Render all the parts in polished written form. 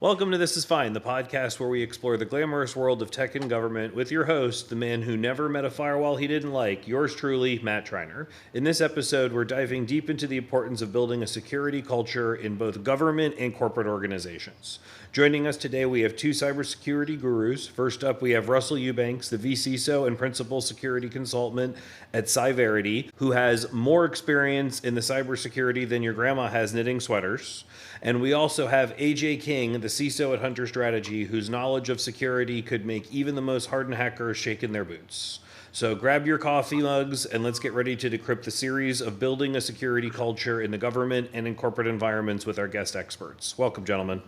Welcome to This Is Fine, the podcast where we explore the glamorous world of tech and government with your host, the man who never met a firewall he didn't like, yours truly, Matt Triner. In this episode, we're diving deep into the importance of building a security culture in both government and corporate organizations. Joining us today, we have two cybersecurity gurus. First up, we have Russell Eubanks, the vCISO and principal security consultant at Cybersecurity, who has more experience in the cybersecurity than your grandma has knitting sweaters. And we also have AJ King, the CISO at Hunter Strategy, whose knowledge of security could make even the most hardened hackers shake in their boots. So grab your coffee mugs and let's get ready to decrypt the series of building a security culture in the government and in corporate environments with our guest experts. Welcome, gentlemen.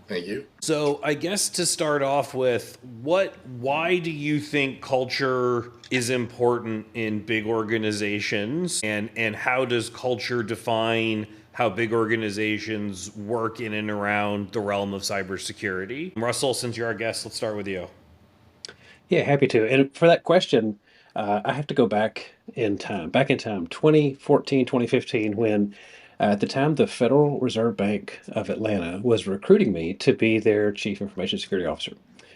Thank you. So I guess to start off with, why do you think culture is important in big organizations, and how does culture define how big organizations work in and around the realm of cybersecurity? Russell, since you're our guest, let's start with you. Yeah, happy to. And for that question, I have to go back in time, 2014, 2015, when at the time the Federal Reserve Bank of Atlanta was recruiting me to be their chief information security officer.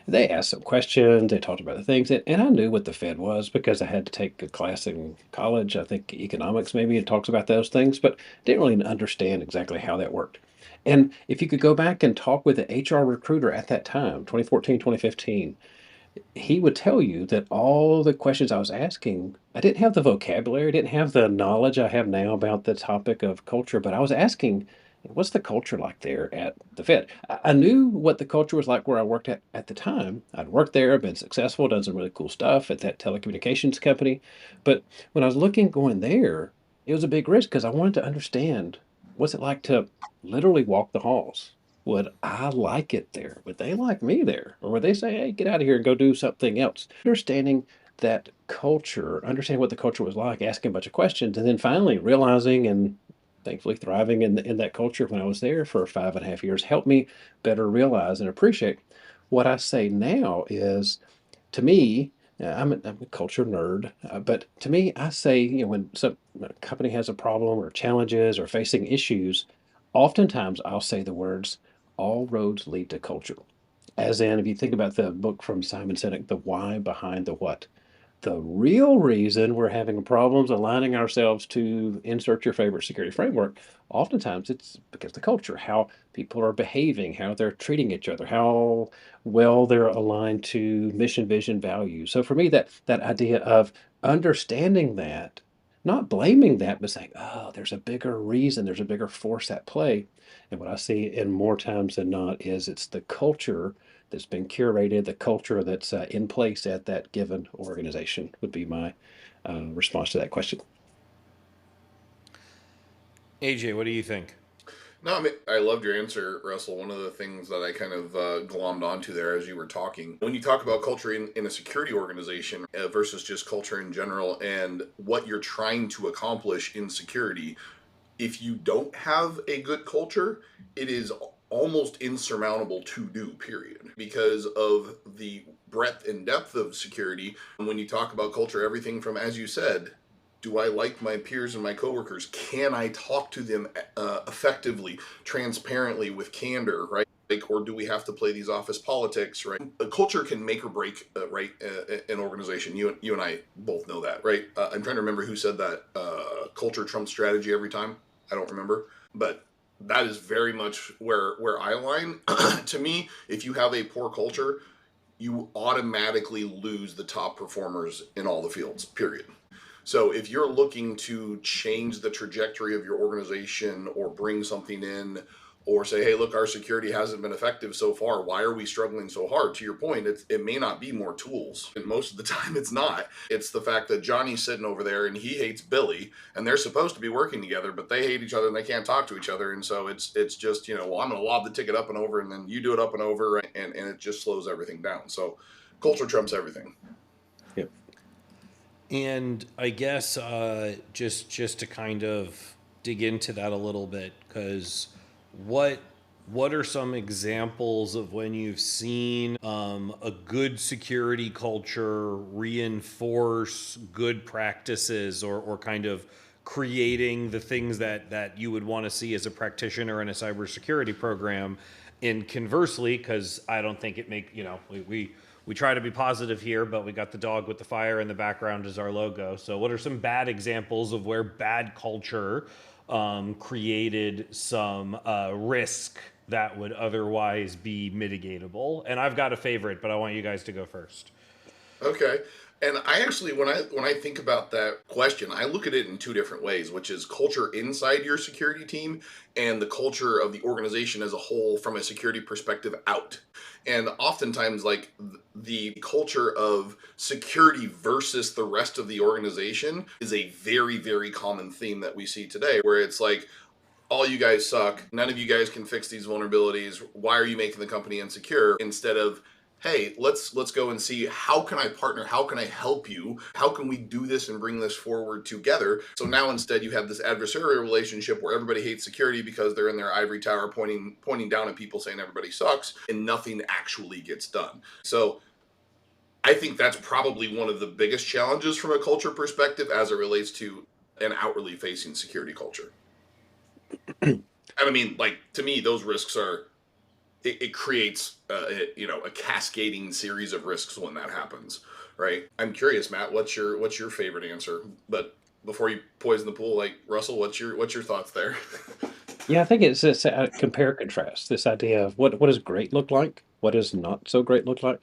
They asked some questions, they talked about the things, and I knew what the Fed was because I had to take a class in college, I think economics maybe, it talks about those things, but didn't really understand exactly how that worked. And if you could go back and talk with the HR recruiter at that time, 2014, 2015, he would tell you that all the questions I was asking, I didn't have the vocabulary, I didn't have the knowledge I have now about the topic of culture, but I was asking, what's the culture like there at the Fed? I knew what the culture was like where I worked at the time. I'd worked there, been successful, done some really cool stuff at that telecommunications company. But when I was looking going there, it was a big risk because I wanted to understand what's it like to literally walk the halls. Would I like it there? Would they like me there? Or would they say, hey, get out of here and go do something else? Understanding that culture, understanding what the culture was like, asking a bunch of questions, and then finally realizing and thankfully thriving in that culture when I was there for 5.5 years helped me better realize and appreciate what I say now is to me, I'm a culture nerd, but to me, I say, when some a company has a problem or challenges or facing issues, oftentimes I'll say the words, all roads lead to culture. As in, if you think about the book from Simon Sinek, The Why Behind the What, the real reason we're having problems aligning ourselves to insert your favorite security framework, oftentimes it's because the culture, how people are behaving, how they're treating each other, how well they're aligned to mission, vision, values. So for me, that idea of understanding that, not blaming that, but saying, oh, there's a bigger reason, there's a bigger force at play. And what I see in more times than not is it's the culture that's been curated, the culture that's in place at that given organization would be my response to that question. AJ, what do you think? No, I mean, I loved your answer, Russell. One of the things that I kind of glommed onto there as you were talking, when you talk about culture in a security organization versus just culture in general and what you're trying to accomplish in security, if you don't have a good culture, it is almost insurmountable to do, period. Because of the breadth and depth of security, when you talk about culture, everything from, as you said, do I like my peers and my coworkers? Can I talk to them effectively, transparently, with candor, right? Like, or do we have to play these office politics, right? A culture can make or break, an organization. You and I both know that, right? I'm trying to remember who said that. Culture trumps strategy every time. I don't remember, but that is very much where I align. To me, if you have a poor culture, you automatically lose the top performers in all the fields, period. So if you're looking to change the trajectory of your organization or bring something in or say, hey, look, our security hasn't been effective so far. Why are we struggling so hard? To your point, it may not be more tools. And most of the time it's not. It's the fact that Johnny's sitting over there and he hates Billy and they're supposed to be working together, but they hate each other and they can't talk to each other. And so it's just, well, I'm going to lob the ticket up and over and then you do it up and over, right? And it just slows everything down. So culture trumps everything. Yep. And I guess just to kind of dig into that a little bit, because what what are some examples of when you've seen a good security culture reinforce good practices, or kind of creating the things that you would want to see as a practitioner in a cybersecurity program? And conversely, because I don't think it make we try to be positive here, but we got the dog with the fire in the background as our logo. So, what are some bad examples of where bad culture created some risk that would otherwise be mitigatable? And I've got a favorite, but I want you guys to go first. Okay. And I actually, when I think about that question, I look at it in two different ways, which is culture inside your security team and the culture of the organization as a whole from a security perspective out. And oftentimes, like the culture of security versus the rest of the organization is a very, very common theme that we see today, where it's like, all you guys suck. None of you guys can fix these vulnerabilities. Why are you making the company insecure? Instead of, hey, let's go and see, how can I partner? How can I help you? How can we do this and bring this forward together? So now instead you have this adversarial relationship where everybody hates security because they're in their ivory tower pointing down at people saying everybody sucks and nothing actually gets done. So I think that's probably one of the biggest challenges from a culture perspective as it relates to an outwardly facing security culture. And I mean, like, to me, those risks are, it creates a cascading series of risks when that happens, right? I'm curious, Matt, what's your favorite answer? But before you poison the pool, like, Russell, what's your thoughts there? Yeah, I think it's this compare contrast, this idea of what does great look like? What does not so great look like?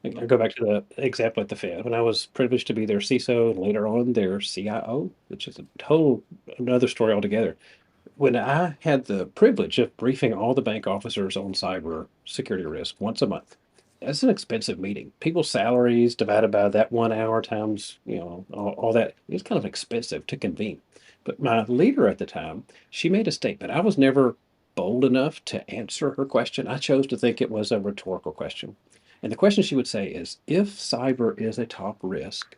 I go back to the example at the Fed when I was privileged to be their CISO and later on their CIO, which is a whole another story altogether. When I had the privilege of briefing all the bank officers on cyber security risk once a month, that's an expensive meeting. People's salaries divided by that 1 hour times, all that, it's kind of expensive to convene. But my leader at the time, she made a statement. I was never bold enough to answer her question. I chose to think it was a rhetorical question. And the question she would say is, if cyber is a top risk,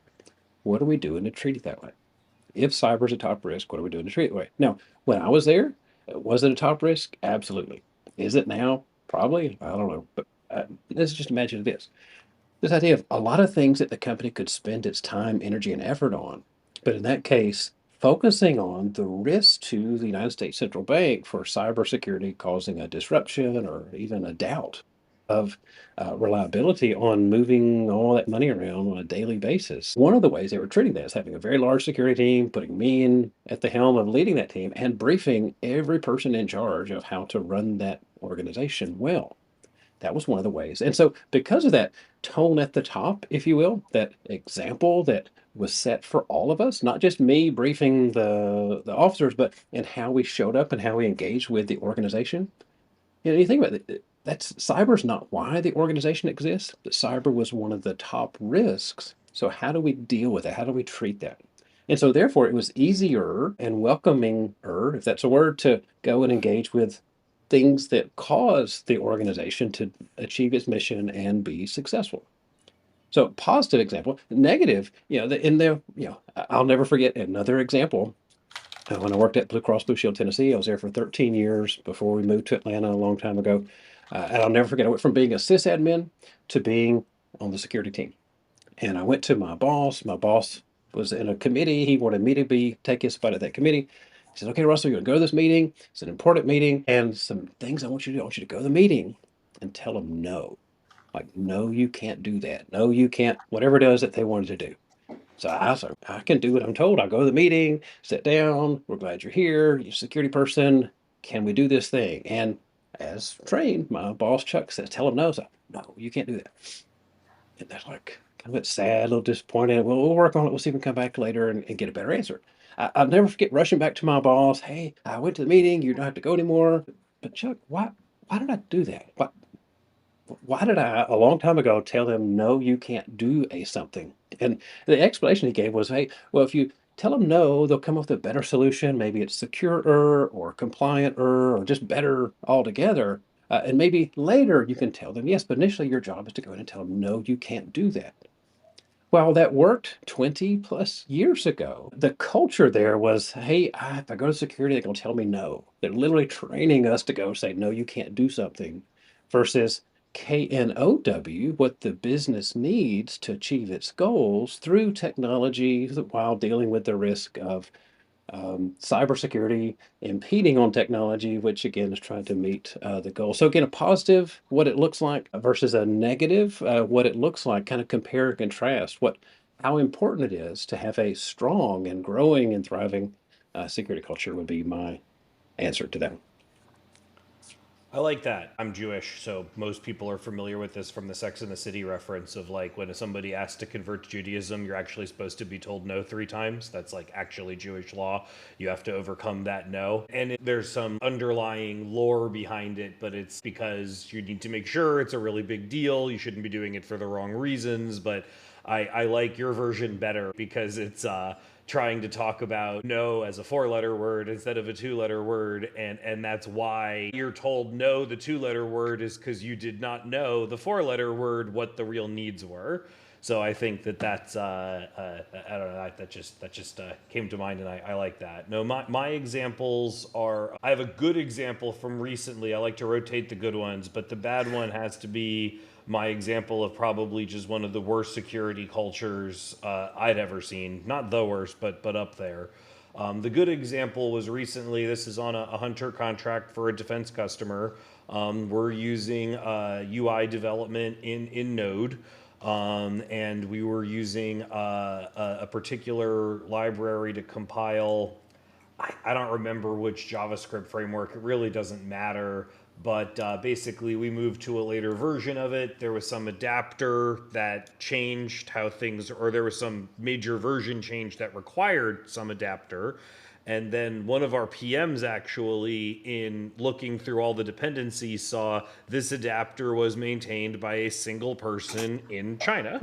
what are we doing to treat it that way? If cyber is a top risk, what are we doing to treat it that way? Now, when I was there, was it a top risk? Absolutely. Is it now? Probably. I don't know. But let's just imagine this idea of a lot of things that the company could spend its time, energy, and effort on. But in that case, focusing on the risk to the United States Central Bank for cybersecurity causing a disruption or even a doubt of reliability on moving all that money around on a daily basis. One of the ways they were treating that is having a very large security team, putting me in at the helm of leading that team, and briefing every person in charge of how to run that organization well. That was one of the ways. And so, because of that tone at the top, if you will, that example that was set for all of us, not just me briefing the officers, but in how we showed up and how we engaged with the organization. You think about it, that's cyber's not why the organization exists, but cyber was one of the top risks. So, how do we deal with it? How do we treat that? And so, therefore, it was easier and welcoming, if that's a word, to go and engage with things that cause the organization to achieve its mission and be successful. So, positive example. Negative, I'll never forget another example. When I worked at Blue Cross Blue Shield Tennessee, I was there for 13 years before we moved to Atlanta a long time ago. And I'll never forget, I went from being a sysadmin to being on the security team. And I went to my boss. My boss was in a committee. He wanted me to take his spot at that committee. He said, "Okay, Russell, you're gonna go to this meeting. It's an important meeting, and some things I want you to do. I want you to go to the meeting and tell them no. Like, no, you can't do that. No, you can't, whatever it is that they wanted to do." So I was like, I can do what I'm told. I'll go to the meeting, sit down. We're glad you're here. You're a security person. Can we do this thing? And as trained, my boss Chuck says, tell him no. So, no, you can't do that. And they're like, kind of a bit sad, a little disappointed. Well, we'll work on it. We'll see if we can come back later and get a better answer. I'll never forget rushing back to my boss. Hey, I went to the meeting. You don't have to go anymore. But Chuck, why did I do that? Why did I, a long time ago, tell them, no, you can't do a something? And the explanation he gave was, hey, well, if you tell them no, they'll come up with a better solution. Maybe it's securer or complianter or just better altogether. And maybe later you can tell them yes, but initially your job is to go in and tell them, no, you can't do that. Well, that worked 20 plus years ago. The culture there was, hey, if I go to security, they're going to tell me no. They're literally training us to go say, no, you can't do something, versus KNOW, what the business needs to achieve its goals through technology while dealing with the risk of cybersecurity impeding on technology, which again is trying to meet the goal. So again, a positive, what it looks like versus a negative, what it looks like, kind of compare and contrast how important it is to have a strong and growing and thriving security culture would be my answer to that. I like that. I'm Jewish, so most people are familiar with this from the Sex and the City reference of like when somebody asks to convert to Judaism, you're actually supposed to be told no 3 times. That's like actually Jewish law. You have to overcome that no. And there's some underlying lore behind it, but it's because you need to make sure it's a really big deal. You shouldn't be doing it for the wrong reasons, but I like your version better because it's trying to talk about no as a 4-letter word instead of a 2-letter word, and that's why you're told no the 2-letter word is because you did not know the 4-letter word what the real needs were. So I think that's I don't know, that just came to mind, and I like that. No, my examples are, I have a good example from recently. I like to rotate the good ones, but the bad one has to be my example of probably just one of the worst security cultures I'd ever seen. Not the worst, but up there. The good example was recently, this is on a hunter contract for a defense customer. We're using UI development in Node. And we were using a particular library to compile. I don't remember which JavaScript framework. It really doesn't matter. But basically, we moved to a later version of it. There was some adapter that changed how things, or there was some major version change that required some adapter. And then one of our PMs actually, in looking through all the dependencies, saw this adapter was maintained by a single person in China.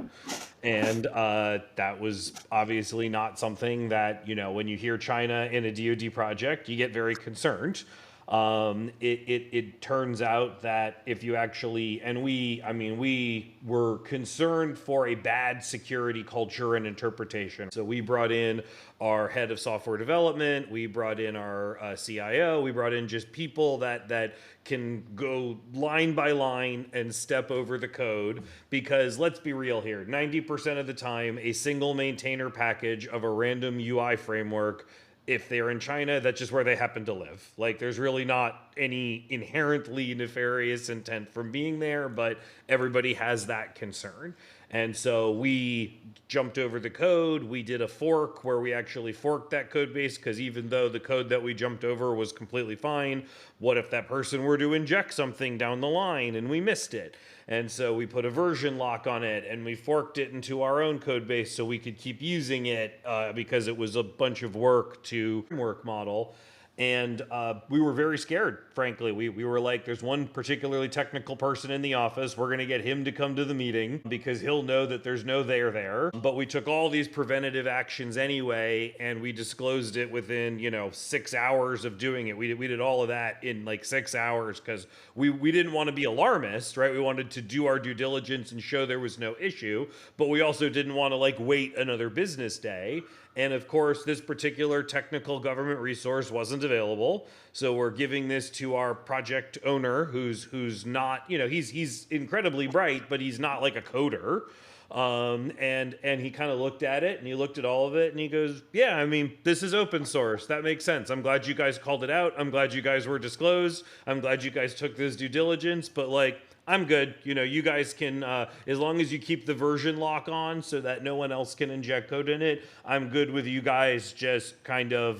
And that was obviously not something that, when you hear China in a DoD project, you get very concerned. It turns out that if you actually, and we were concerned for a bad security culture and interpretation. So we brought in our head of software development, we brought in our CIO, we brought in just people that can go line by line and step over the code, because let's be real here, 90% of the time, a single maintainer package of a random UI framework, if they're in China, that's just where they happen to live. Like, there's really not any inherently nefarious intent from being there, but everybody has that concern. And so we jumped over the code. We did a fork where we actually forked that code base, because even though the code that we jumped over was completely fine, what if that person were to inject something down the line and we missed it? And so we put a version lock on it, and we forked it into our own code base so we could keep using it, because it was a bunch of work to work model. And we were very scared, frankly. We were like, there's one particularly technical person in the office. We're going to get him to come to the meeting because he'll know that there's no there. But we took all these preventative actions anyway, and we disclosed it within, 6 hours of doing it. We did all of that in like 6 hours because we didn't want to be alarmist, right? We wanted to do our due diligence and show there was no issue, but we also didn't want to like wait another business day. And of course, this particular technical government resource wasn't available. So we're giving this to our project owner, who's not, he's incredibly bright, but he's not like a coder. And he kind of looked at it, and he looked at all of it, and he goes, yeah, this is open source. That makes sense. I'm glad you guys called it out. I'm glad you guys were disclosed. I'm glad you guys took this due diligence, but like, I'm good. You guys can, as long as you keep the version lock on so that no one else can inject code in it, I'm good with you guys just kind of,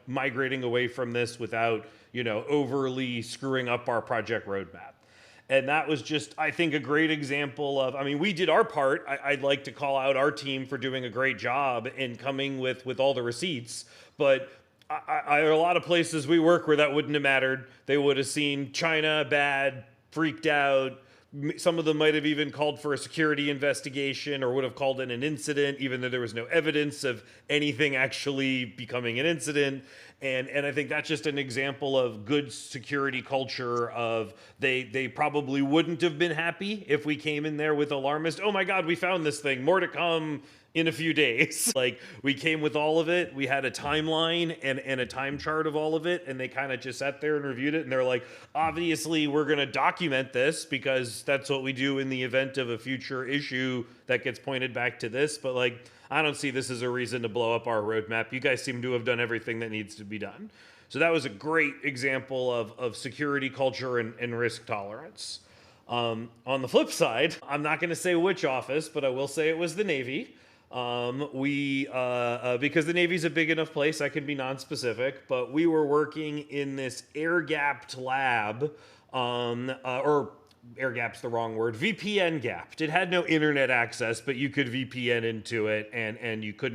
migrating away from this without, overly screwing up our project roadmap. And that was just, I think, a great example of, we did our part. I'd like to call out our team for doing a great job in coming with all the receipts, but there are a lot of places we work where that wouldn't have mattered. They would have seen China bad, freaked out. Some of them might have even called for a security investigation or would have called it an incident, even though there was no evidence of anything actually becoming an incident. And I think that's just an example of good security culture of they probably wouldn't have been happy if we came in there with alarmist, oh my God, we found this thing, more to come. in a few days. Like, we came with all of it. We had a timeline and a time chart of all of it, and they kind of just sat there and reviewed it, and they're like, obviously we're going to document this because that's what we do in the event of a future issue that gets pointed back to this. But like, I don't see this as a reason to blow up our roadmap. You guys seem to have done everything that needs to be done. So that was a great example of security culture and risk tolerance. On the flip side, I'm not going to say which office, but I will say it was the Navy. Because the Navy's a big enough place, I can be non-specific, but we were working in this air-gapped lab, or air-gapped's the wrong word, VPN gapped. It had no internet access, but you could VPN into it, and you could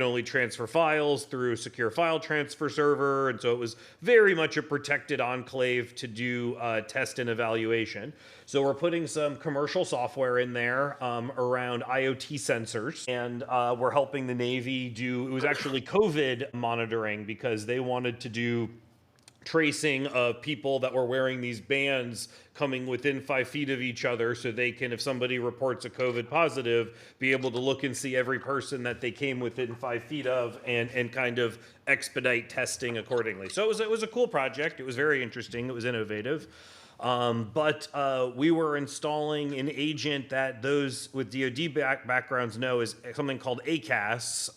only transfer files through a secure file transfer server, and so it was very much a protected enclave to do test and evaluation. So we're putting some commercial software in there around IoT sensors, and we're helping the Navy do, it was actually COVID monitoring, because they wanted to do tracing of people that were wearing these bands coming within 5 feet of each other, so they can, if somebody reports a COVID positive, be able to look and see every person that they came within 5 feet of, and kind of expedite testing accordingly. So it was a cool project. It was very interesting. It was innovative. But we were installing an agent that those with DoD backgrounds know is something called ACAS.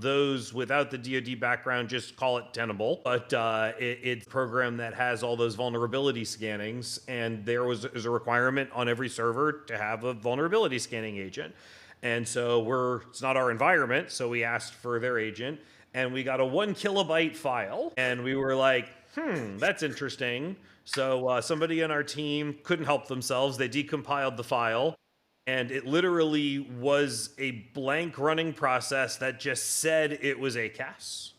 Those without the DoD background just call it Tenable. But it's a program that has all those vulnerability scannings, and there's a requirement on every server to have a vulnerability scanning agent. And so it's not our environment, so we asked for their agent, and we got a 1 kilobyte file, and we were like, that's interesting. So somebody on our team couldn't help themselves. They decompiled the file, and it literally was a blank running process that just said it was ACAS.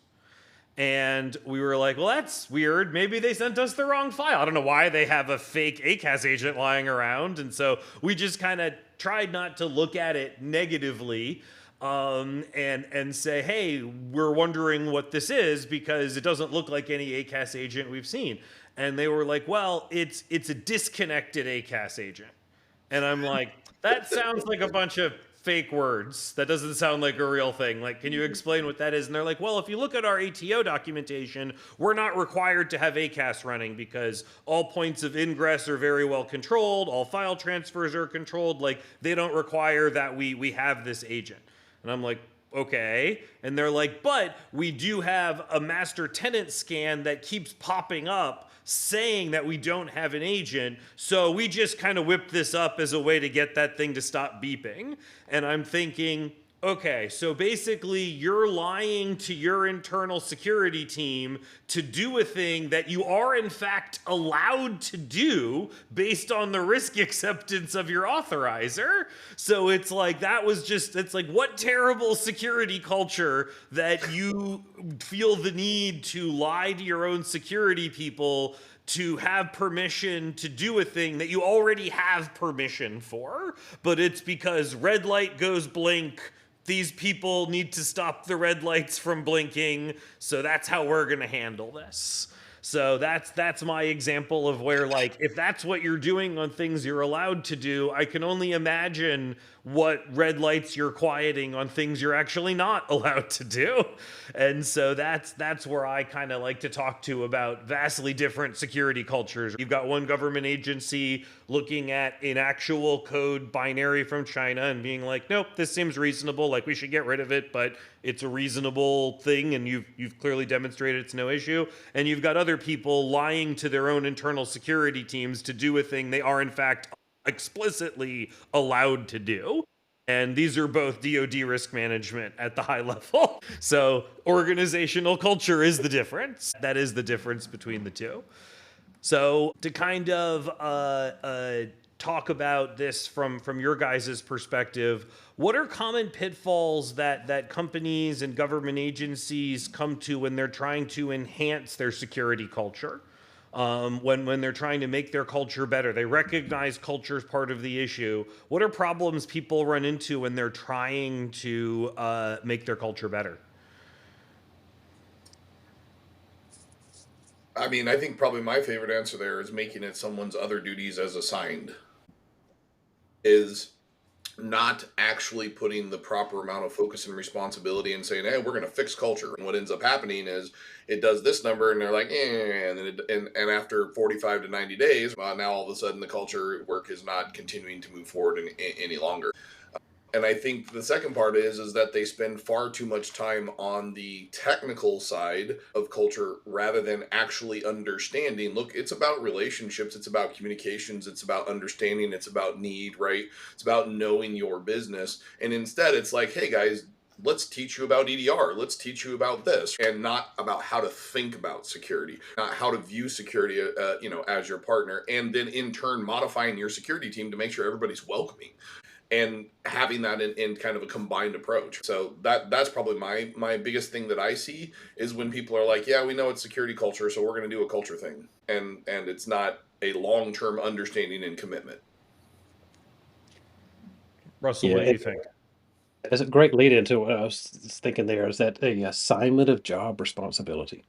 And we were like, well, that's weird. Maybe they sent us the wrong file. I don't know why they have a fake ACAS agent lying around. And so we just kind of tried not to look at it negatively, and say, hey, we're wondering what this is because it doesn't look like any ACAS agent we've seen. And they were like, well, it's a disconnected ACAS agent. And I'm like, that sounds like a bunch of fake words. That doesn't sound like a real thing. Like, can you explain what that is? And they're like, well, if you look at our ATO documentation, we're not required to have ACAS running because all points of ingress are very well controlled. All file transfers are controlled. Like, they don't require that we have this agent. And I'm like, okay. And they're like, but we do have a master tenant scan that keeps popping up saying that we don't have an agent, so we just kind of whipped this up as a way to get that thing to stop beeping. And I'm thinking, okay, so basically you're lying to your internal security team to do a thing that you are in fact allowed to do based on the risk acceptance of your authorizer. So it's like, it's like, what terrible security culture that you feel the need to lie to your own security people to have permission to do a thing that you already have permission for, but it's because red light goes blink, these people need to stop the red lights from blinking, so that's how we're gonna handle this. So that's my example of where, like, if that's what you're doing on things you're allowed to do, I can only imagine what red lights you're quieting on things you're actually not allowed to do. And so that's where I kind of like to talk to about vastly different security cultures. You've got one government agency looking at an actual code binary from China and being like, nope, this seems reasonable, like we should get rid of it, but it's a reasonable thing and you've clearly demonstrated it's no issue. And you've got other people lying to their own internal security teams to do a thing they are in fact explicitly allowed to do. And these are both DoD risk management at the high level. So organizational culture is the difference. That is the difference between the two. So to kind of talk about this from your guys' perspective, what are common pitfalls that companies and government agencies come to when they're trying to enhance their security culture? When they're trying to make their culture better, they recognize culture is part of the issue. What are problems people run into when they're trying to make their culture better? I mean, I think probably my favorite answer there is making it someone's other duties as assigned. Is not actually putting the proper amount of focus and responsibility and saying, "Hey, we're going to fix culture." And what ends up happening is it does this number, and they're like, and then and after 45 to 90 days, now all of a sudden the culture work is not continuing to move forward any longer. And I think the second part is that they spend far too much time on the technical side of culture rather than actually understanding. Look, it's about relationships, it's about communications, it's about understanding, it's about need, right? It's about knowing your business. And instead, it's like, hey guys, let's teach you about EDR. Let's teach you about this, and not about how to think about security, not how to view security, as your partner, and then in turn modifying your security team to make sure everybody's welcoming and having that in kind of a combined approach. So that's probably my biggest thing that I see is when people are like, yeah, we know it's security culture, so we're going to do a culture thing, and it's not a long-term understanding and commitment. Russell, Yeah, what do you think? as a great lead into what I was thinking there is that a assignment of job responsibility,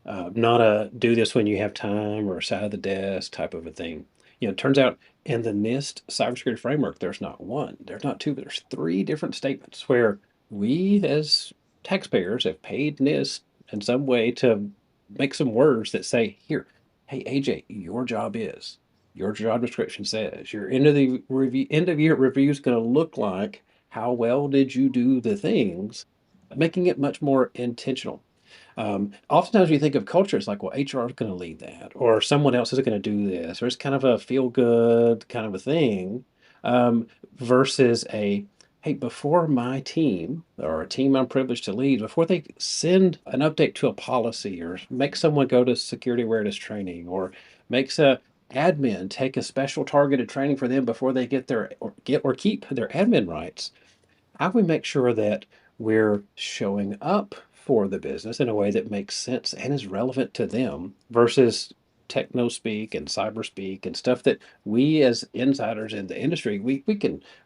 not a do this when you have time or side of the desk type of a thing. It turns out in the NIST cybersecurity framework, there's not one, there's not two, but there's three different statements where we as taxpayers have paid NIST in some way to make some words that say, here, hey AJ, your job description says your end of year review is going to look like how well did you do the things, making it much more intentional. Oftentimes, we think of culture, it's like, well, HR is going to lead that, or someone else is going to do this, or it's kind of a feel good kind of a thing, um, versus hey, before my team or a team I'm privileged to lead, before they send an update to a policy or make someone go to security awareness training or makes a admin take a special targeted training for them before they get or keep their admin rights, how do we make sure that we're showing up for the business in a way that makes sense and is relevant to them versus techno speak and cyber speak and stuff that we as insiders in the industry we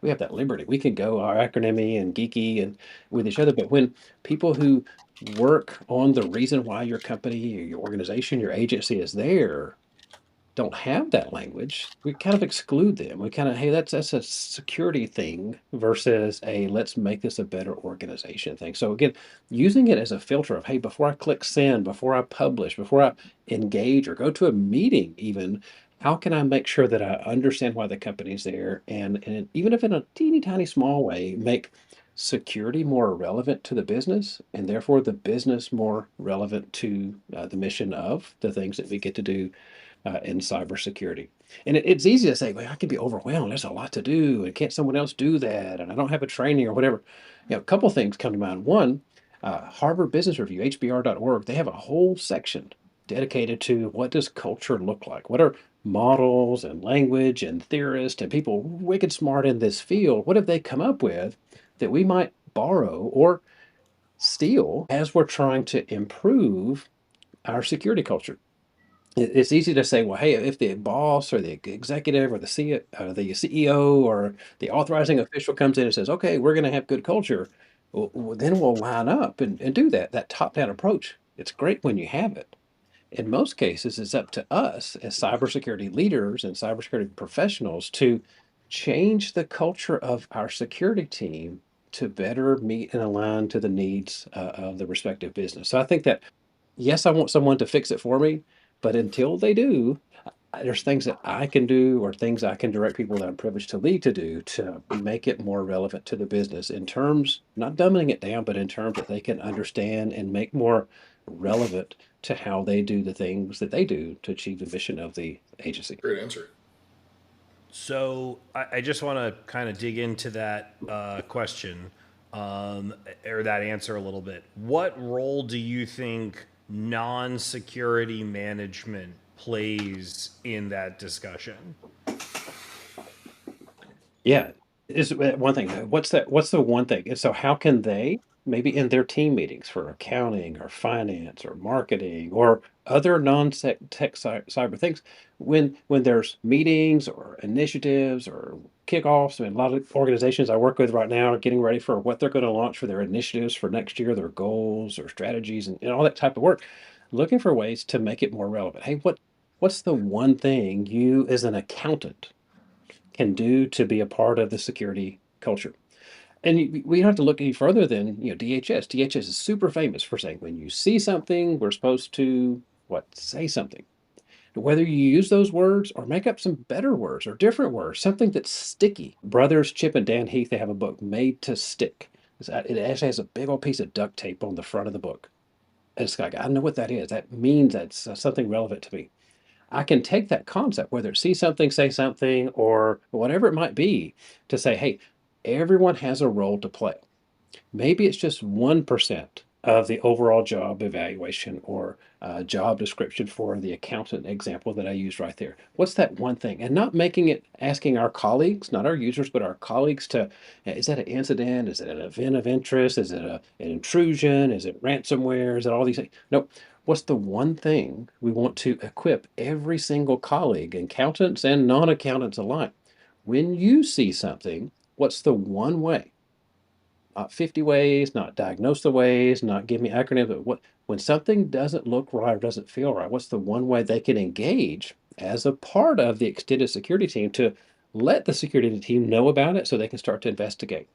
have that liberty, we can go our acronymy and geeky and with each other, but when people who work on the reason why your company or your organization, your agency is there don't have that language, we kind of exclude them. We kind of, hey, that's a security thing versus a let's make this a better organization thing. So again, using it as a filter of, hey, before I click send, before I publish, before I engage or go to a meeting, even, how can I make sure that I understand why the company's there and even if in a teeny tiny small way, make security more relevant to the business and therefore the business more relevant to the mission of the things that we get to do in cybersecurity. And it's easy to say, well, I can be overwhelmed. There's a lot to do. And can't someone else do that? And I don't have a training or whatever. A couple things come to mind. One, Harvard Business Review, HBR.org, they have a whole section dedicated to what does culture look like? What are models and language and theorists and people wicked smart in this field? What have they come up with that we might borrow or steal as we're trying to improve our security culture? It's easy to say, well, hey, if the boss or the executive or the CEO or the authorizing official comes in and says, okay, we're going to have good culture, well, then we'll line up and do that top-down approach. It's great when you have it. In most cases, it's up to us as cybersecurity leaders and cybersecurity professionals to change the culture of our security team to better meet and align to the needs of the respective business. So I think that yes, I want someone to fix it for me, but until they do, there's things that I can do or things I can direct people that I'm privileged to lead to do to make it more relevant to the business in terms, not dumbing it down, but in terms that they can understand and make more relevant to how they do the things that they do to achieve the mission of the agency. Great answer. So I just want to kind of dig into that question or that answer a little bit. What role do you think non-security management plays in that discussion? Yeah, is one thing. What's the one thing? And so how can they maybe in their team meetings for accounting or finance or marketing or other cyber things, when there's meetings or initiatives or kickoffs, I mean, a lot of organizations I work with right now are getting ready for what they're going to launch for their initiatives for next year, their goals or strategies and all that type of work, looking for ways to make it more relevant. Hey, what's the one thing you as an accountant can do to be a part of the security culture. And we don't have to look any further than, DHS. DHS is super famous for saying when you see something, we're supposed to what? Say something. Whether you use those words or make up some better words or different words, something that's sticky. Brothers Chip and Dan Heath, they have a book, Made to Stick. It actually has a big old piece of duct tape on the front of the book. It's like, I know what that is. That means that's something relevant to me. I can take that concept, whether it's see something, say something, or whatever it might be, to say, hey, everyone has a role to play. Maybe it's just 1% of the overall job evaluation or job description for the accountant example that I used right there. What's that one thing? And not making it asking our colleagues, not our users, but our colleagues to, is that an incident? Is it an event of interest? Is it an intrusion? Is it ransomware? Is it all these things? Nope. What's the one thing we want to equip every single colleague, accountants and non accountants alike? When you see something, what's the one way? Not 50 ways, not diagnose the ways, not give me acronyms, but when something doesn't look right or doesn't feel right, what's the one way they can engage as a part of the extended security team to let the security team know about it so they can start to investigate?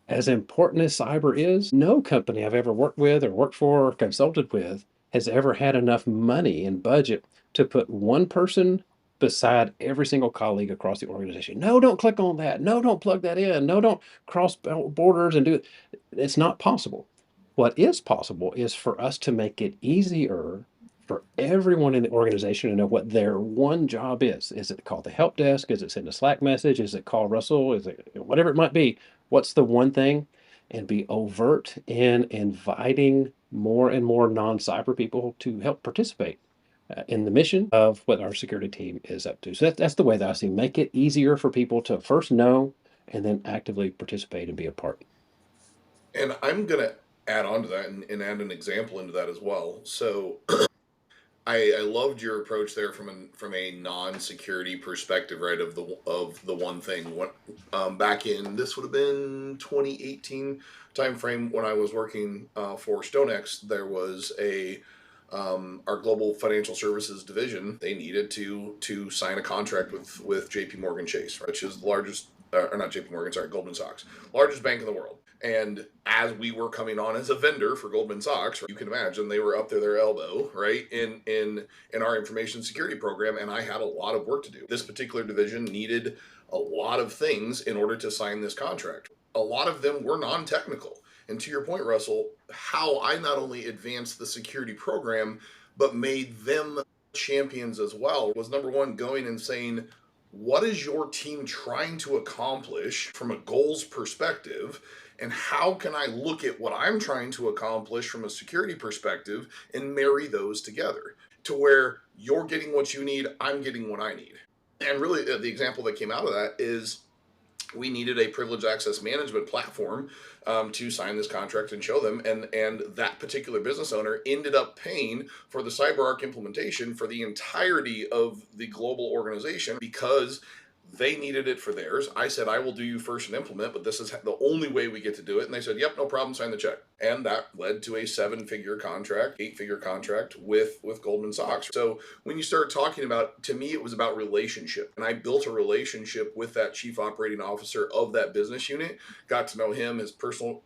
As important as cyber is, no company I've ever worked with or worked for or consulted with has ever had enough money and budget to put one person beside every single colleague across the organization. No, don't click on that. No, don't plug that in. No, don't cross borders and do it. It's not possible. What is possible is for us to make it easier for everyone in the organization to know what their one job is. Is it call the help desk? Is it send a Slack message? Is it call Russell? Is it whatever it might be? What's the one thing? And be overt in inviting more and more non-cyber people to help participate in the mission of what our security team is up to. So that's the way that I see. Make it easier for people to first know and then actively participate and be a part. And I'm going to add on to that and add an example into that as well. So I loved your approach there from a non-security perspective, right? Of the one thing. What back in this would have been 2018 timeframe when I was working for StoneX, there was a our global financial services division. They needed to sign a contract with J.P. Morgan Chase, which is the largest, or not J.P. Morgan, sorry, Goldman Sachs, largest bank in the world. And as we were coming on as a vendor for Goldman Sachs, you can imagine they were up to their elbow, right, in our information security program, and I had a lot of work to do. This particular division needed a lot of things in order to sign this contract. A lot of them were non-technical. And to your point, Russell, how I not only advanced the security program, but made them champions as well was number one, going and saying, what is your team trying to accomplish from a goals perspective? And how can I look at what I'm trying to accomplish from a security perspective and marry those together to where you're getting what you need, I'm getting what I need? And really, the example that came out of that is we needed a privileged access management platform to sign this contract and show them, and that particular business owner ended up paying for the CyberArk implementation for the entirety of the global organization because they needed it for theirs. I said, I will do you first and implement, but this is the only way we get to do it. And they said, yep, no problem, sign the check. And that led to a 7-figure contract, 8-figure contract with Goldman Sachs. So when you start talking about, to me, it was about relationship. And I built a relationship with that chief operating officer of that business unit, got to know him, his personal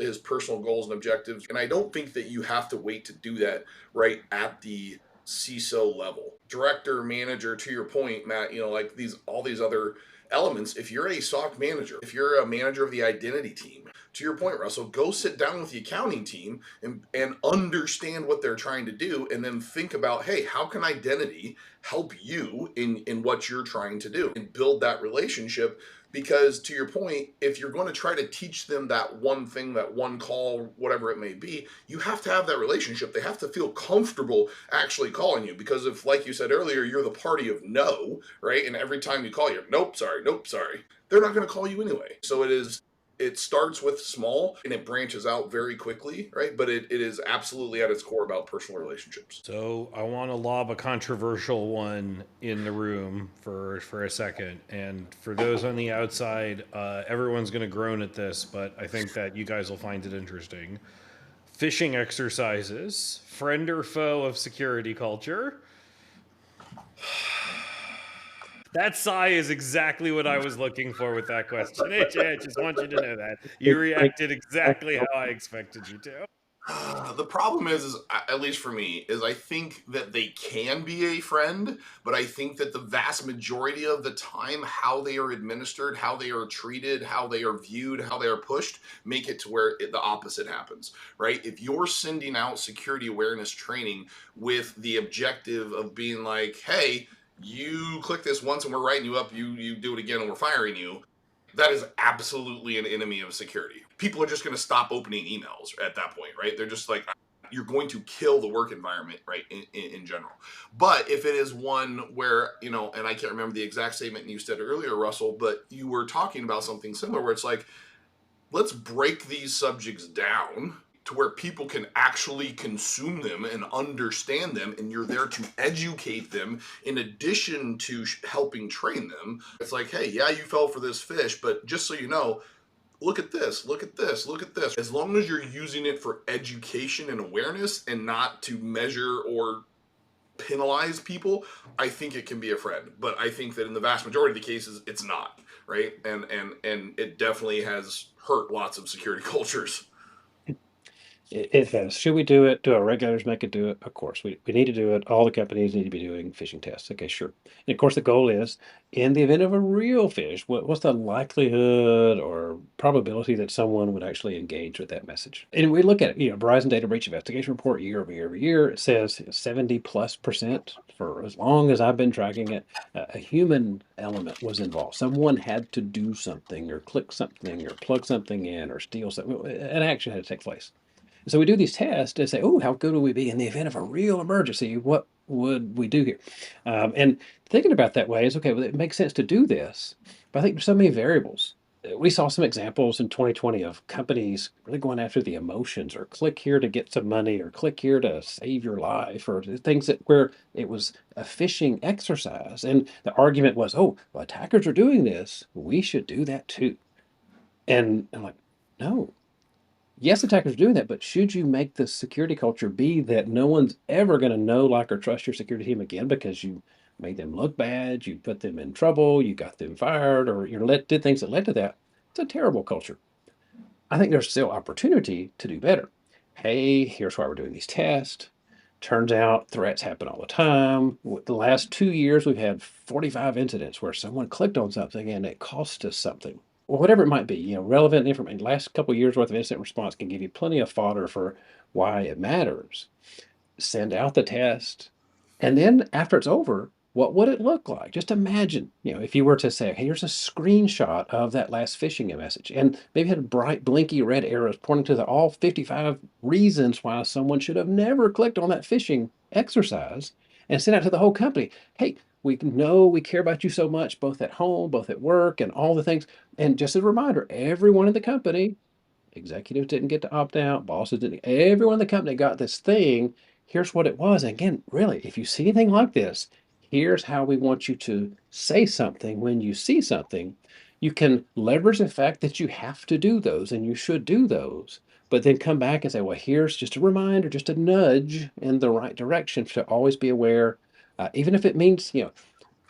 goals and objectives. And I don't think that you have to wait to do that right at the CISO level. Director, manager, to your point, Matt, like all these other elements. If you're a SOC manager, if you're a manager of the identity team, to your point, Russell, go sit down with the accounting team and understand what they're trying to do, and then think about, hey, how can identity help you in what you're trying to do, and build that relationship. Because to your point, if you're going to try to teach them that one thing, that one call, whatever it may be, you have to have that relationship. They have to feel comfortable actually calling you, because if, like you said earlier, you're the party of no, right? And every time you call, you're nope, sorry, they're not going to call you anyway. So it starts with small and it branches out very quickly, right? But it is absolutely at its core about personal relationships. So I want to lob a controversial one in the room for a second. And for those on the outside, everyone's going to groan at this, but I think that you guys will find it interesting. Phishing exercises, friend or foe of security culture? That sigh is exactly what I was looking for with that question. AJ, I just want you to know that. You Like, reacted exactly how I expected you to. The problem is, at least for me, is I think that they can be a friend, but I think that the vast majority of the time, how they are administered, how they are treated, how they are viewed, how they are pushed, make it to where the opposite happens, right? If you're sending out security awareness training with the objective of being like, hey, you click this once and we're writing you up, you do it again and we're firing you, that is absolutely an enemy of security. People are just going to stop opening emails at that point, right? They're just like, you're going to kill the work environment, right, in general. But if it is one where, and I can't remember the exact statement you said earlier, Russell, but you were talking about something similar where it's like, let's break these subjects down to where people can actually consume them and understand them, and you're there to educate them in addition to helping train them. It's like, hey, yeah, you fell for this fish, but just so you know, look at this, look at this, look at this. As long as you're using it for education and awareness and not to measure or penalize people, I think it can be a friend. But I think that in the vast majority of the cases, it's not, right? And it definitely has hurt lots of security cultures. it does. Should we do it? Do our regulators make it do it? Of course, we need to do it. All the companies need to be doing phishing tests. Okay, sure. And of course, the goal is, in the event of a real fish, what's the likelihood or probability that someone would actually engage with that message? And we look at it, Verizon Data Breach Investigation Report year over year over year. It says 70+% for as long as I've been tracking it, a human element was involved. Someone had to do something or click something or plug something in or steal something. An action had to take place. So we do these tests to say, oh, how good would we be in the event of a real emergency? What would we do here? And thinking about that way is okay, well, it makes sense to do this. But I think there's so many variables. We saw some examples in 2020 of companies really going after the emotions, or click here to get some money, or click here to save your life, or things that where it was a phishing exercise. And the argument was, oh, well, attackers are doing this. We should do that too. And I'm like, no, yes, attackers are doing that, but should you make the security culture be that no one's ever going to know, like, or trust your security team again because you made them look bad, you put them in trouble, you got them fired, or did things that led to that? It's a terrible culture. I think there's still opportunity to do better. Hey, here's why we're doing these tests. Turns out threats happen all the time. The last 2 years, we've had 45 incidents where someone clicked on something and it cost us something. Well, whatever it might be, relevant information. Last couple of years worth of incident response can give you plenty of fodder for why it matters. Send out the test, and then after it's over, what would it look like? Just imagine, if you were to say, hey, here's a screenshot of that last phishing message, and maybe had bright, blinky red arrows pointing to all 55 reasons why someone should have never clicked on that phishing exercise, and send out to the whole company. Hey, we know we care about you so much, both at home, both at work, and all the things. And just a reminder, everyone in the company, executives didn't get to opt out, bosses didn't, everyone in the company got this thing. Here's what it was. And again, really, if you see anything like this, here's how we want you to say something when you see something. You can leverage the fact that you have to do those and you should do those, but then come back and say, well, here's just a reminder, just a nudge in the right direction to always be aware. Even if it means,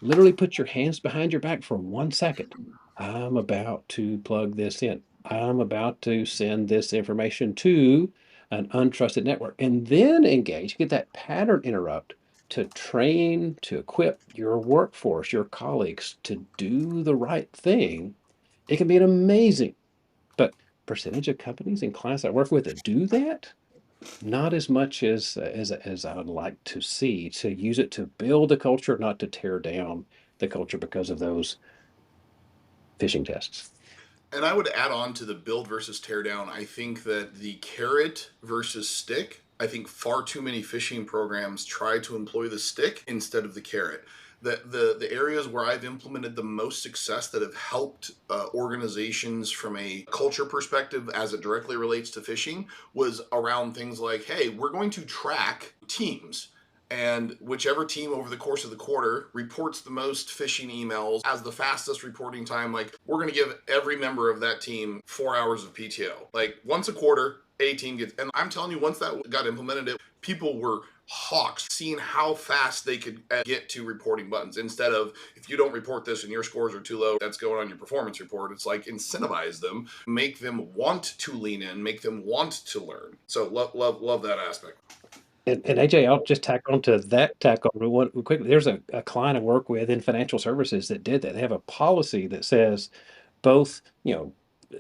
literally put your hands behind your back for 1 second. I'm about to plug this in. I'm about to send this information to an untrusted network, and then engage, get that pattern interrupt to train, to equip your workforce, your colleagues to do the right thing. It can be an amazing, but percentage of companies and clients I work with that do that, not as much as I would like to see, to use it to build a culture, not to tear down the culture because of those phishing tests. And I would add on to the build versus tear down. I think that the carrot versus stick, I think far too many phishing programs try to employ the stick instead of the carrot. The areas where I've implemented the most success that have helped organizations from a culture perspective as it directly relates to phishing was around things like, hey, we're going to track teams, and whichever team over the course of the quarter reports the most phishing emails as the fastest reporting time, like, we're going to give every member of that team 4 hours of PTO. Like, once a quarter, a team gets, and I'm telling you, once that got implemented, people were hawks, seeing how fast they could get to reporting buttons instead of, if you don't report this and your scores are too low, that's going on your performance report. It's like, incentivize them, make them want to lean in, make them want to learn. So love that aspect. And AJ, I'll just tack on to one quickly. There's a client I work with in financial services that did that. They have a policy that says both,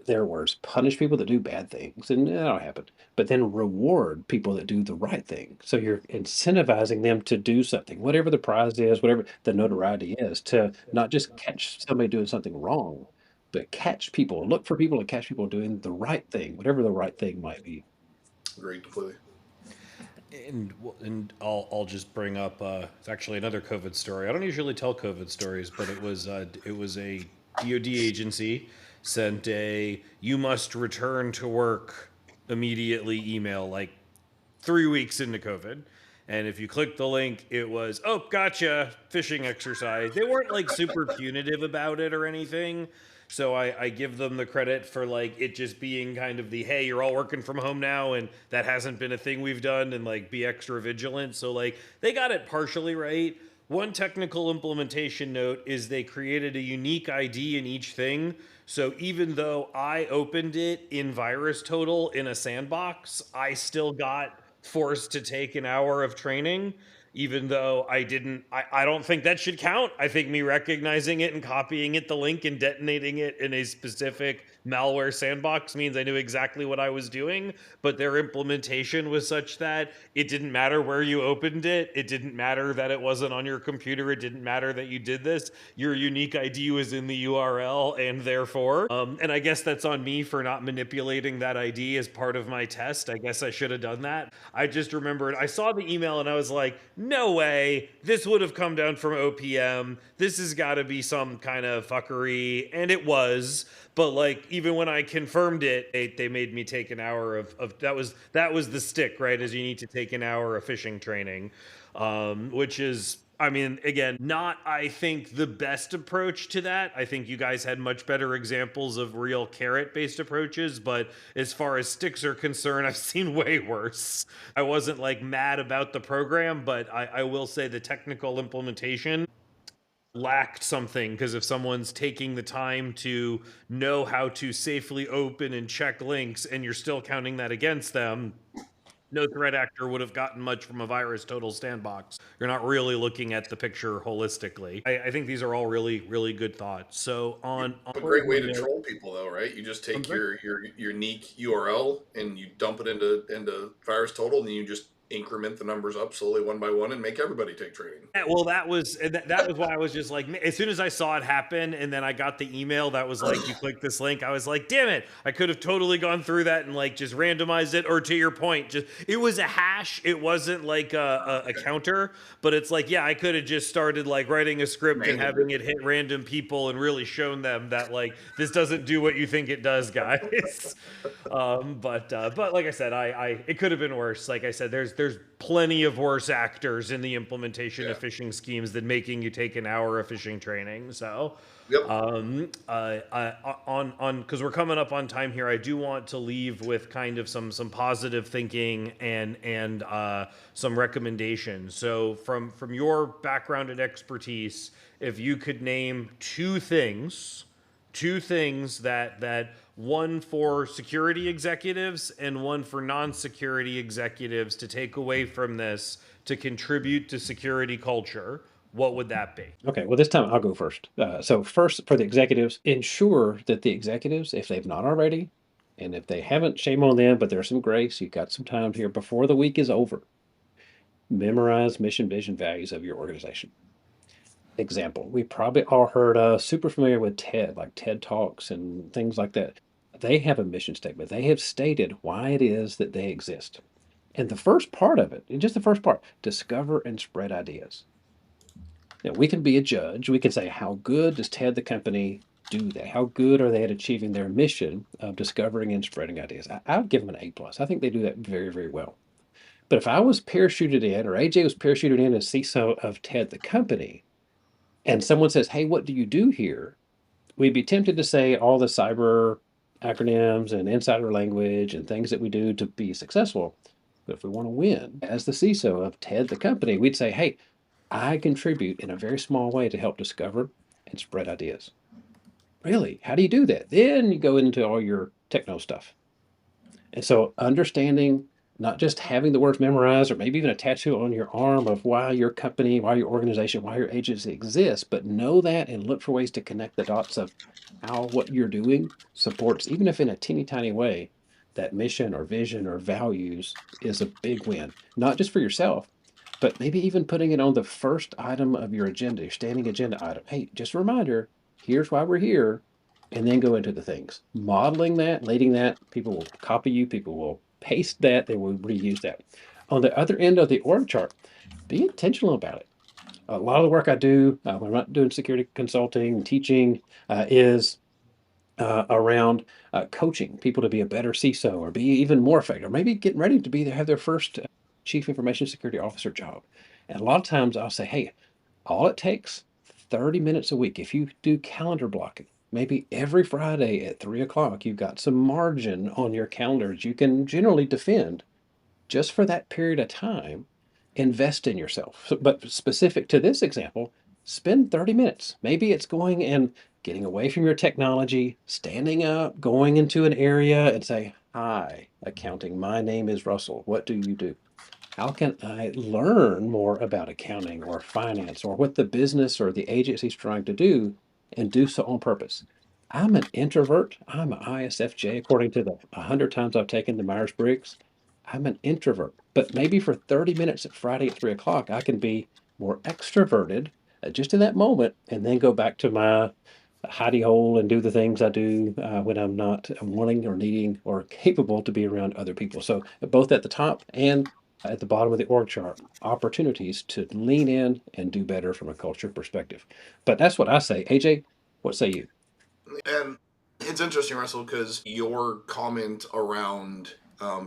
their words, punish people that do bad things, and that'll happen, but then reward people that do the right thing. So you're incentivizing them to do something, whatever the prize is, whatever the notoriety is, to not just catch somebody doing something wrong, but look for people and catch people doing the right thing, whatever the right thing might be. Agreed completely. And I'll just bring up it's actually another COVID story. I don't usually tell COVID stories, but it was a DoD agency sent a "you must return to work immediately" email like 3 weeks into COVID. And if you click the link, it was, "Oh, gotcha, phishing exercise." They weren't like super punitive about it or anything. So I give them the credit for like it just being kind of the, hey, you're all working from home now, and that hasn't been a thing we've done, and like be extra vigilant. So like they got it partially right. One technical implementation note is they created a unique ID in each thing. So even though I opened it in VirusTotal in a sandbox, I still got forced to take an hour of training, even though I didn't. I don't think that should count. I think me recognizing it and copying it, the link, and detonating it in a specific malware sandbox means I knew exactly what I was doing. But their implementation was such that it didn't matter where you opened it. It didn't matter that it wasn't on your computer. It didn't matter that you did this. Your unique ID was in the URL, and therefore, and I guess that's on me for not manipulating that ID as part of my test. I guess I should have done that. I just remembered I saw the email and I was like, no way, this would have come down from OPM. This has got to be some kind of fuckery. And it was. But like even when I confirmed it, they made me take an hour of that was the stick, right? Is you need to take an hour of phishing training, which is, I mean, again, not, I think, the best approach to that. I think you guys had much better examples of real carrot-based approaches, but as far as sticks are concerned, I've seen way worse. I wasn't like mad about the program, but I will say the technical implementation lacked something, because if someone's taking the time to know how to safely open and check links and you're still counting that against them, no threat actor would have gotten much from a VirusTotal sandbox. You're not really looking at the picture holistically. I think these are all really, really good thoughts. So on A great way to troll people, though, right? You just take your unique URL and you dump it into VirusTotal, and you just increment the numbers up slowly one by one and make everybody take training. Yeah, well, that was why I was just like, as soon as I saw it happen, and then I got the email that was like, you click this link, I was like, damn it, I could have totally gone through that and like just randomized it, or to your point, just it was a hash, it wasn't like a counter, but it's like, yeah, I could have just started like writing a script and having it hit random people and really shown them that like this doesn't do what you think it does, guys. But like I said, I it could have been worse. Like I said, there's plenty of worse actors in the implementation of phishing schemes than making you take an hour of phishing training. So, on because we're coming up on time here, I do want to leave with kind of some positive thinking and some recommendations. So, from your background and expertise, if you could name two things that one for security executives and one for non-security executives to take away from this to contribute to security culture, what would that be? Okay, well, this time I'll go first. So first, for the executives, ensure that the executives, if they've not already, and if they haven't, shame on them, but there's some grace. You've got some time here before the week is over. Memorize mission, vision, values of your organization. Example, we probably all heard super familiar with TED, like TED Talks and things like that. They have a mission statement. They have stated why it is that they exist. And the first part of it, and just the first part, discover and spread ideas. Now, we can be a judge. We can say, how good does TED the company do that? How good are they at achieving their mission of discovering and spreading ideas? I would give them an A plus. I think they do that very, very well. But if I was parachuted in, or AJ was parachuted in as CISO of TED the company, and someone says, hey, what do you do here? We'd be tempted to say all the cyber acronyms and insider language and things that we do to be successful. But if we want to win, as the CISO of TED, the company, we'd say, hey, I contribute in a very small way to help discover and spread ideas. Really? How do you do that? Then you go into all your techno stuff. And so understanding, not just having the words memorized or maybe even a tattoo on your arm of why your company, why your organization, why your agency exists, but know that and look for ways to connect the dots of how what you're doing supports, even if in a teeny tiny way, that mission or vision or values is a big win, not just for yourself, but maybe even putting it on the first item of your agenda, your standing agenda item. Hey, just a reminder, here's why we're here, and then go into the things. Modeling that, leading that, people will copy you, people will paste that, they will reuse that. On the other end of the org chart, be intentional about it. A lot of the work I do when I'm not doing security consulting, teaching, is around coaching people to be a better CISO or be even more effective, or maybe getting ready to be have their first chief information security officer job. And a lot of times I'll say, hey, all it takes 30 minutes a week. If you do calendar blocking, maybe every Friday at 3 o'clock, you've got some margin on your calendars you can generally defend just for that period of time. Invest in yourself. But specific to this example, spend 30 minutes. Maybe it's going and getting away from your technology, standing up, going into an area and say, hi, accounting, my name is Russell. What do you do? How can I learn more about accounting or finance or what the business or the agency is trying to do and do so on purpose? I'm an introvert. I'm an ISFJ, according to the 100 times I've taken the Myers-Briggs. I'm an introvert, but maybe for 30 minutes at Friday at 3 o'clock, I can be more extroverted just in that moment and then go back to my hidey hole and do the things I do when I'm not wanting or needing or capable to be around other people. So both at the top and at the bottom of the org chart, opportunities to lean in and do better from a culture perspective. But that's what I say. AJ, what say you? And it's interesting, Russell, because your comment around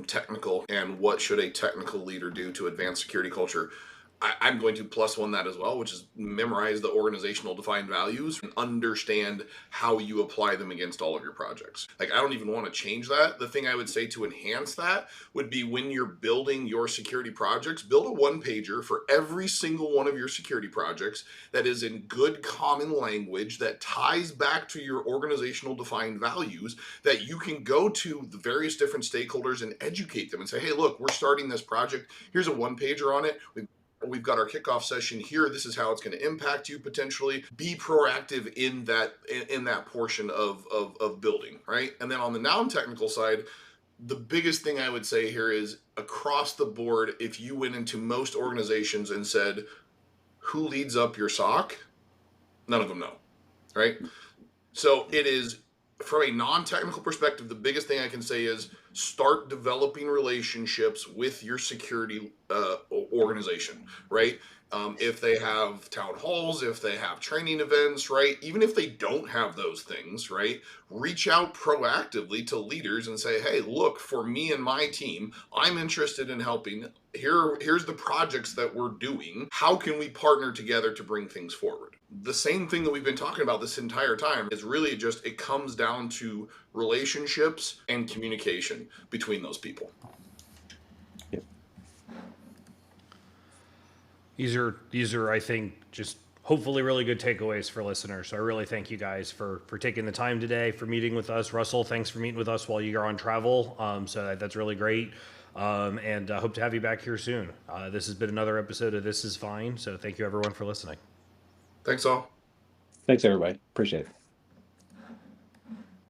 technical and what should a technical leader do to advance security culture, I'm going to plus one that as well, which is memorize the organizational defined values and understand how you apply them against all of your projects. Like, I don't even want to change that. The thing I would say to enhance that would be when you're building your security projects, build a one pager for every single one of your security projects that is in good common language that ties back to your organizational defined values that you can go to the various different stakeholders and educate them and say, hey, look, we're starting this project. Here's a one pager on it. We've got our kickoff session here. This is how it's going to impact you potentially. Be proactive in that portion of building, right? And then on the non-technical side, the biggest thing I would say here is across the board, if you went into most organizations and said, who leads up your SOC? None of them know, right? So it is, from a non-technical perspective, the biggest thing I can say is start developing relationships with your security organization, right? If they have town halls, if they have training events, right? Even if they don't have those things, right? Reach out proactively to leaders and say, hey, look, for me and my team, I'm interested in helping. Here's the projects that we're doing. How can we partner together to bring things forward? The same thing that we've been talking about this entire time is really just, it comes down to relationships and communication between those people. Yep. These are I think just hopefully really good takeaways for listeners. So I really thank you guys for taking the time today, for meeting with us. Russell, thanks for meeting with us while you're on travel. So that's really great. And hope to have you back here soon. This has been another episode of This Is Fine. So thank you everyone for listening. Thanks all. Thanks, everybody. Appreciate it.